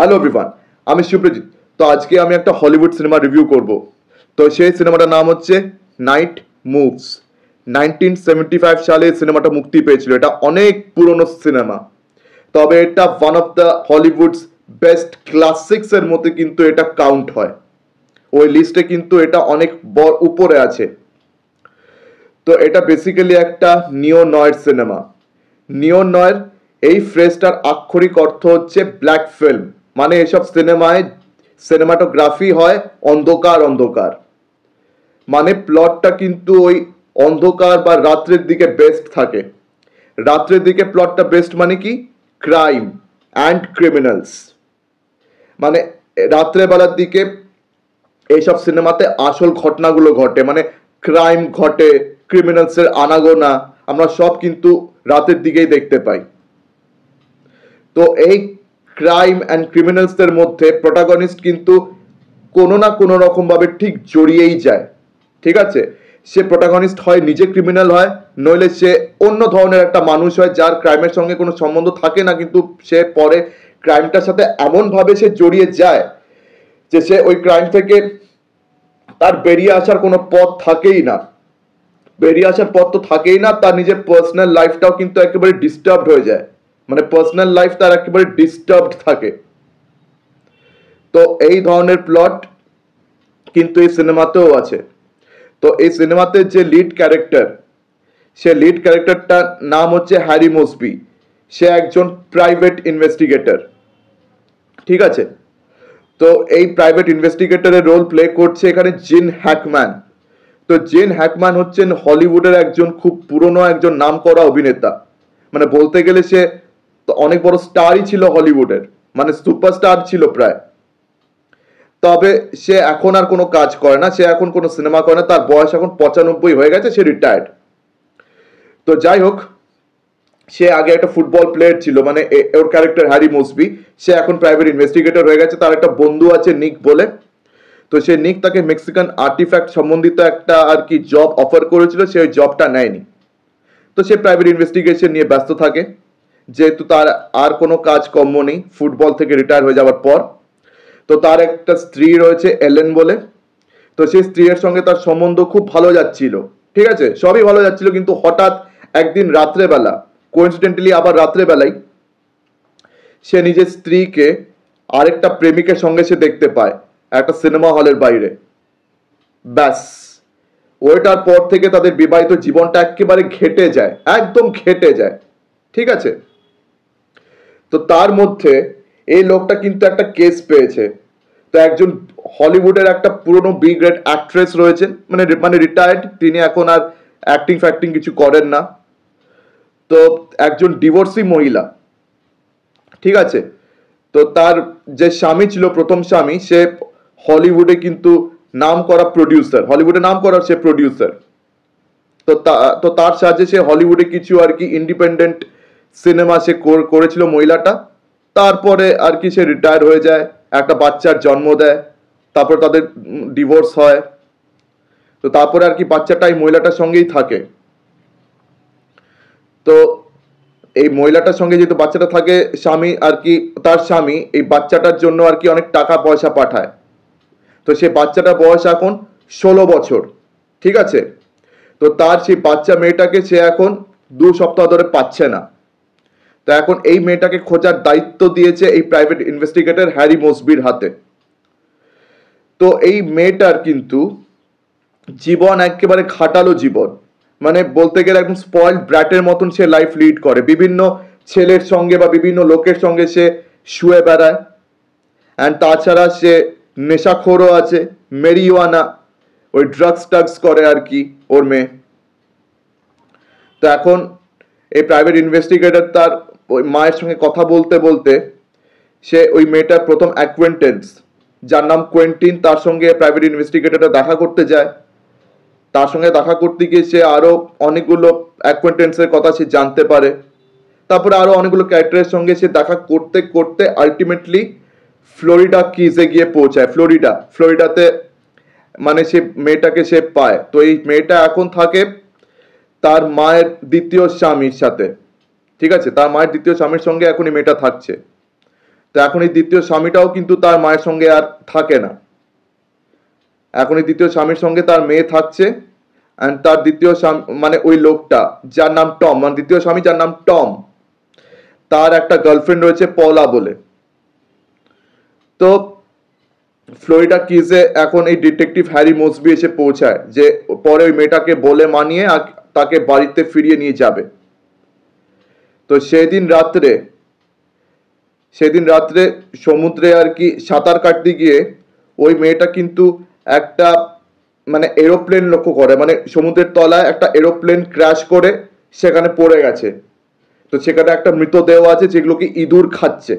Hello everyone, আমি সুপ্রজিৎ। তো আজকে আমি একটা হলিউড সিনেমা রিভিউ করব। তো সেই সিনেমাটার নাম হচ্ছে নাইট মুভস। 1975 সালে সিনেমাটা মুক্তি পেয়েছিল। এটা অনেক পুরনো সিনেমা, তবে এটা one of the Hollywood's best classics এর মধ্যে কিন্তু এটা কাউন্ট হয়। ওই লিস্টে কিন্তু এটা অনেক উপরে আছে। তো এটা বেসিক্যালি একটা নিও নয়ের সিনেমা। নিও নয়ের এই ফ্রেজটার আক্ষরিক অর্থ হচ্ছে ব্ল্যাক ফিল্ম। মানে এসব সিনেমায় সিনেমাটোগ্রাফি হয় অন্ধকার অন্ধকার। মানে প্লটটা কিন্তু ওই অন্ধকার বা রাত্রের দিকে বেস্ট থাকে। রাত্রের দিকে প্লটটা বেস্ট মানে কি, ক্রাইম অ্যান্ড ক্রিমিনালস। মানে রাত্রেবেলার দিকে এইসব সিনেমাতে আসল ঘটনাগুলো ঘটে, মানে ক্রাইম ঘটে, ক্রিমিনালসের আনাগোনা আমরা সব কিন্তু রাতের দিকেই দেখতে পাই। তো এই ক্রাইম অ্যান্ড ক্রিমিনালসদের মধ্যে প্রোটাগনিস্ট কিন্তু কোনো না কোনো রকম ভাবে ঠিক জড়িয়েই যায়। ঠিক আছে, সে প্রোটাগনিস্ট হয় নিজে ক্রিমিনাল হয়, নইলে সে অন্য ধরনের একটা মানুষ হয় যার ক্রাইমের সঙ্গে কোনো সম্বন্ধ থাকে না, কিন্তু সে পরে ক্রাইমটার সাথে এমন ভাবে সে জড়িয়ে যায় যে সে ওই ক্রাইম থেকে তার বেরিয়ে আসার কোনো পথ থাকেই না। বেরিয়ে আসার পথ তো থাকেই না, তার নিজের পার্সোনাল লাইফটাও কিন্তু একেবারে ডিস্টার্বড হয়ে যায়। মানে পার্সোনাল লাইফ তার একেবারে ডিস্টার্বড থাকে। তো এই ধরনের প্লট কিন্তু এই সিনেমাতেও আছে। তো এই সিনেমাতে যে লিড ক্যারেক্টার, সে লিড ক্যারেক্টারটার নাম হচ্ছে হ্যারি মসবি। সে একজন প্রাইভেট ইনভেস্টিগেটর। ঠিক আছে, তো এই প্রাইভেট ইনভেস্টিগেটরের রোল প্লে করছে এখানে জিন হ্যাকম্যান। তো জিন হ্যাকম্যান হচ্ছেন হলিউডের একজন খুব পুরনো একজন নামকরা অভিনেতা। মানে বলতে গেলে সে অনেক বড় স্টারই ছিল হলিউডের, মানে সুপারস্টার ছিল প্রায়। তবে সে এখন আর কোনো কাজ করে না, সে এখন কোনো সিনেমা করে না, তার বয়স এখন 95 হয়ে গেছে, সে রিটায়ার্ড। তো যাই হোক, সে আগে একটা ফুটবল প্লেয়ার ছিল, মানে ওর ক্যারেক্টার হ্যারি মসবি। সে এখন প্রাইভেট ইনভেস্টিগেটর হয়ে গেছে। তার একটা বন্ধু আছে নিক বলে। তো সে নিক তাকে মেক্সিকান আর্টিফ্যাক্ট সম্বন্ধিত একটা আর কি জব অফার করেছিল, সে ওই জবটা নেয়নি। তো সে প্রাইভেট ইনভেস্টিগেশন নিয়ে ব্যস্ত থাকে, যেহেতু তার আর কোনো কাজ কর্ম নেই ফুটবল থেকে রিটায়ার হয়ে যাওয়ার পর। তো তার একটা স্ত্রী রয়েছে এলেন বলে। তো সেই স্ত্রীর সঙ্গে তার সম্বন্ধ খুব ভালো যাচ্ছিল। ঠিক আছে, সবই ভালো যাচ্ছিল, কিন্তু হঠাৎ একদিন রাত্রেবেলা, কোইন্সিডেন্টালি আবার রাত্রেবেলায়, সে নিজের স্ত্রীকে আরেকটা প্রেমিকের সঙ্গে সে দেখতে পায় একটা সিনেমা হলের বাইরে। ব্যাস, ওইটার পর থেকে তাদের বিবাহিত জীবনটা একেবারে ঘেটে যায়, একদম ঘেটে যায়। ঠিক আছে, তো তার মধ্যে এই লোকটা কিন্তু একটা কেস পেয়েছে। তো একজন হলিউডের একটা পুরনো বি গ্রেড অ্যাক্ট্রেস রয়েছেন, মানে রিটায়ার্ড, তিনি এখন আর অ্যাক্টিং ফ্যাক্টিং কিছু করেন না। তো একজন ডিভোর্সি মহিলা। ঠিক আছে, তো তার যে স্বামী ছিল, প্রথম স্বামী, সে হলিউডে কিন্তু নাম করা প্রডিউসার, হলিউডে নাম করা সে প্রডিউসার। তো তার সাহায্যে সে হলিউডে কিছু আর কি ইন্ডিপেন্ডেন্ট সিনেমা সে করেছিল মহিলাটা। তারপরে আর কি সে রিটায়ার হয়ে যায়, একটা বাচ্চার জন্ম দেয়, তারপর তাদের ডিভোর্স হয়। তো তারপরে আর কি বাচ্চাটা এই মহিলাটার সঙ্গেই থাকে। তো এই মহিলাটার সঙ্গে যেহেতু বাচ্চাটা থাকে, স্বামী আর কি, তার স্বামী এই বাচ্চাটার জন্য আর কি অনেক টাকা পয়সা পাঠায়। তো সে বাচ্চাটার বয়স এখন 16 বছর। ঠিক আছে, তো তার সেই বাচ্চা মেয়েটাকে সে এখন 2 সপ্তাহ ধরে পাচ্ছে না। তো এখন এই মেয়েটাকে খোঁজার দায়িত্ব দিয়েছে এই প্রাইভেট ইনভেস্টিগেটর হ্যারি মসবির হাতে। তো এই মেয়েটার কিন্তু জীবন একেবারে খাটালো জীবন, মানে বলতে গেলে একদম স্পয়েলড ব্র্যাটের মতন সে লাইফ লিড করে। বিভিন্ন ছেলের সঙ্গে বা বিভিন্ন লোকের সঙ্গে সে শুয়ে বেড়ায়। অ্যান্ড তাছাড়া সে নেশাখোরও আছে, মেরিওয়ানা, ওই ড্রাগস টাগস করে আর কি ওর মেয়ে। তো এখন এই প্রাইভেট ইনভেস্টিগেটর তার ওই মায়ের সঙ্গে কথা বলতে বলতে সে ওই মেয়েটার প্রথম অ্যাকোয়েন্টেন্স, যার নাম কোয়েন্টিন, তার সঙ্গে প্রাইভেট ইনভেস্টিগেটরটা দেখা করতে যায়। তার সঙ্গে দেখা করতে গিয়ে সে আরো অনেকগুলো অ্যাকোয়েন্টেন্সের কথা সে জানতে পারে। তারপরে আরো অনেকগুলো ক্যারেক্টারের সঙ্গে সে দেখা করতে করতে আলটিমেটলি ফ্লোরিডা কিজে গিয়ে পৌঁছায়। ফ্লোরিডাতে মানে সে মেয়েটাকে সে পায়। তো এই মেয়েটা এখন থাকে তার মায়ের দ্বিতীয় স্বামীর সাথে। ঠিক আছে, তার মায়ের দ্বিতীয় স্বামীর সঙ্গে এখন এই মেয়েটা থাকছে। তো এখন এই দ্বিতীয় স্বামীটাও কিন্তু তার মায়ের সঙ্গে আর থাকে না, এখন এই দ্বিতীয় স্বামীর সঙ্গে তার মেয়ে থাকছে। অ্যান্ড তার দ্বিতীয় স্বামী মানে ওই লোকটা যার নাম টম, মানে দ্বিতীয় স্বামী যার নাম টম, তার একটা গার্লফ্রেন্ড রয়েছে পলা বলে। তো ফ্লোরিডা কিজে এখন এই ডিটেকটিভ হ্যারি মোসবি এসে পৌঁছায়, যে পরে ওই মেয়েটাকে বলে মানিয়ে তাকে বাড়িতে ফিরিয়ে নিয়ে যাবে। তো সেদিন রাত্রে সমুদ্রে আর কি সাঁতার কাটতে গিয়ে ওই মেয়েটা কিন্তু একটা মানে এরোপ্লেন লক্ষ্য করে, মানে সমুদ্রের তলায় একটা এরোপ্লেন ক্র্যাশ করে সেখানে পড়ে গেছে। তো সেখানে একটা মৃতদেহ আছে যেগুলোকে ইঁদুর খাচ্ছে।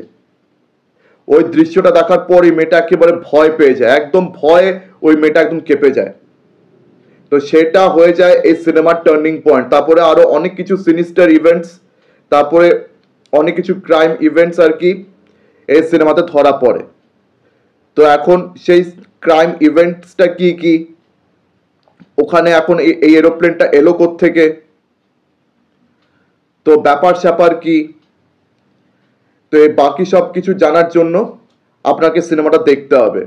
ওই দৃশ্যটা দেখার পর এই মেয়েটা একেবারে ভয় পেয়ে যায়, একদম ভয়ে ওই মেয়েটা একদম কেঁপে যায়। তো সেটা হয়ে যায় এই সিনেমার টার্নিং পয়েন্ট। তারপরে আরো অনেক কিছু সিনিস্টার ইভেন্টস, তারপরে অনেক কিছু ক্রাইম ইভেন্টস আর কি এই সিনেমাতে ধরা পড়ে। তো এখন সেই ক্রাইম ইভেন্টসটা কি কি, ওখানে এখন এই এরোপ্লেনটা এলো কোত্থেকে, তো ব্যাপার স্যাপার কি, তো এই বাকি সব কিছু জানার জন্য আপনাকে সিনেমাটা দেখতে হবে।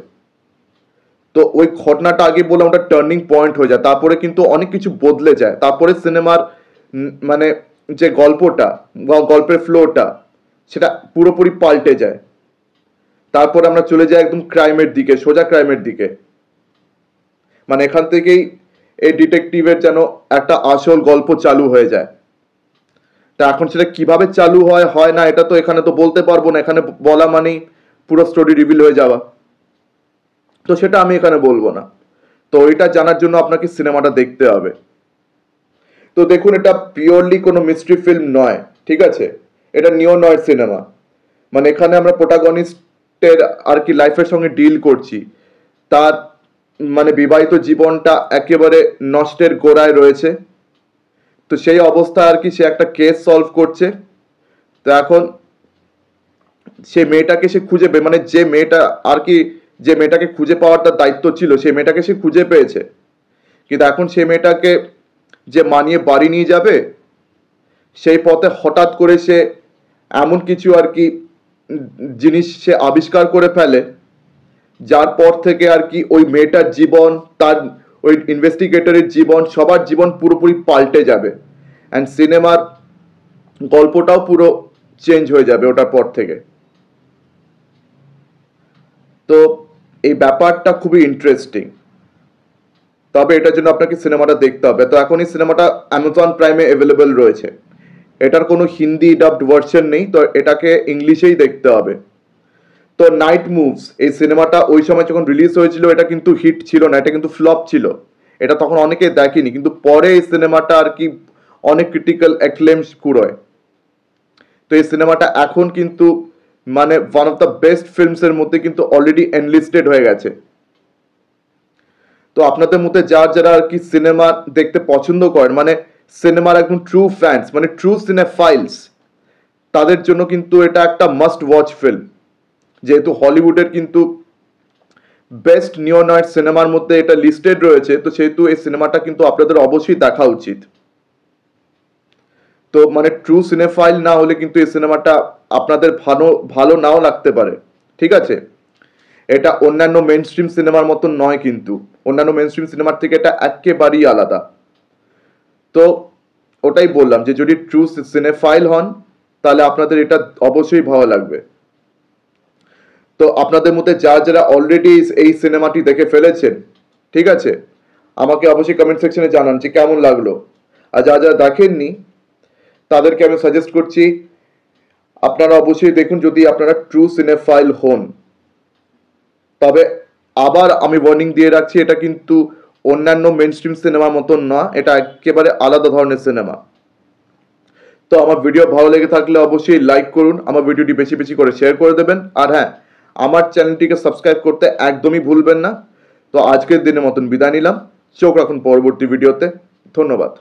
তো ওই ঘটনাটা আগে বললাম ওটা টার্নিং পয়েন্ট হয়ে যায়, তারপরে কিন্তু অনেক কিছু বদলে যায়। তারপরে সিনেমার মানে যে গল্পটা বা গল্পের ফ্লোটা সেটা পুরোপুরি পাল্টে যায়। তারপর আমরা চলে যাই একদম ক্রাইমের দিকে, সোজা ক্রাইমের দিকে। মানে এখান থেকেই এই ডিটেকটিভের যেন একটা আসল গল্প চালু হয়ে যায়। তা এখন সেটা কিভাবে চালু হয় না এটা তো এখানে তো বলতে পারবো না, এখানে বলা মানেই পুরো স্টোরি রিভিল হয়ে যাওয়া, তো সেটা আমি এখানে বলবো না। তো এটা জানার জন্য আপনাকে সিনেমাটা দেখতে হবে। তো দেখুন, এটা পিওরলি কোনো মিস্ট্রি ফিল্ম নয়, ঠিক আছে, এটা নিও নয় সিনেমা। মানে এখানে আমরা প্রোটাগনিস্টের আর কি লাইফের সঙ্গে ডিল করছি, তার মানে বিবাহিত জীবনটা একেবারে নষ্টের গোড়ায় রয়েছে। তো সেই অবস্থা আর কি সে একটা কেস সলভ করছে। তো এখন সে মেয়েটাকে সে খুঁজে মানে যে মেয়েটা আর কি যে মেয়েটাকে খুঁজে পাওয়ার তার দায়িত্ব ছিল সেই মেয়েটাকে সে খুঁজে পেয়েছে, কিন্তু এখন সে মেয়েটাকে যে মানিয়ে বাড়ি নিয়ে যাবে সেই পথে হঠাৎ করে সে এমন কিছু আর কি জিনিস সে আবিষ্কার করে ফেলে, যার পর থেকে আর কি ওই মেয়েটার জীবন, তার ওই ইনভেস্টিগেটরের জীবন, সবার জীবন পুরোপুরি পাল্টে যাবে। অ্যান্ড সিনেমার গল্পটাও পুরো চেঞ্জ হয়ে যাবে ওটার পর থেকে। তো এই ব্যাপারটা খুবই ইন্টারেস্টিং, তবে এটার জন্য আপনাকে সিনেমাটা দেখতে হবে। তো এখন এই সিনেমাটা অ্যামাজন প্রাইমে অ্যাভেলেবেল রয়েছে, এটার কোনো হিন্দি ডাবড ভার্সন নেই, তো এটাকে ইংলিশেই দেখতে হবে। তো নাইট মুভস এই সিনেমাটা ওই সময় যখন রিলিজ হয়েছিল এটা কিন্তু হিট ছিল না, এটা কিন্তু ফ্লপ ছিল, এটা তখন অনেকে দেখেনি, কিন্তু পরে এই সিনেমাটা আর কি অনেক ক্রিটিক্যাল অ্যাক্লেমস কুড়োয়। তো এই সিনেমাটা এখন কিন্তু মানে ওয়ান অফ দ্য বেস্ট ফিল্মসের মধ্যে কিন্তু অলরেডি এনলিস্টেড হয়ে গেছে। তো আপনাদের মধ্যে যারা আর কি সিনেমা দেখতে পছন্দ করেন, মানে সিনেমার একদম ট্রু ফ্যান্স, মানে ট্রু সিনেফাইলস, তাদের জন্য কিন্তু এটা একটা মাস্ট ওয়াচ ফিল্ম। যেহেতু হলিউডের কিন্তু বেস্ট নিও নয়েড সিনেমার মধ্যে এটা লিস্টেড রয়েছে, তো সেহেতু এই সিনেমাটা কিন্তু আপনাদের অবশ্যই দেখা উচিত। তো মানে ট্রু সিনেফাইল না হলে কিন্তু এই সিনেমাটা আপনাদের ভালো নাও লাগতে পারে, ঠিক আছে। এটা অন্যান্য মেন স্ট্রিম সিনেমার মতন নয়, কিন্তু অন্যান্য মেন স্ট্রিম সিনেমার থেকে এটা একেবারেই আলাদা। তো ওটাই বললাম যে যদি ট্রু সিনেফাইল হন তাহলে আপনাদের এটা অবশ্যই ভালো লাগবে। তো আপনাদের মধ্যে যারা অলরেডি এই সিনেমাটি দেখে ফেলেছেন, ঠিক আছে, আমাকে অবশ্যই কমেন্ট সেকশনে জানান যে কেমন লাগলো। আর যারা দেখেননি তাদেরকে আমি সাজেস্ট করছি আপনারা অবশ্যই দেখুন, যদি আপনারা ট্রু সিনেফাইল হন। তবে আবার আমি ওয়ার্নিং দিয়ে রাখছি, এটা কিন্তু অন্যান্য মেন স্ট্রিম সিনেমার মতন না, এটা একেবারে আলাদা ধরনের সিনেমা। তো আমার ভিডিও ভালো লেগে থাকলে অবশ্যই লাইক করুন, আমার ভিডিওটি বেশি বেশি করে শেয়ার করে দেবেন, আর হ্যাঁ, আমার চ্যানেলটিকে সাবস্ক্রাইব করতে একদমই ভুলবেন না। তো আজকের দিনের মতন বিদায় নিলাম, চোখ রাখুন পরবর্তী ভিডিওতে। ধন্যবাদ।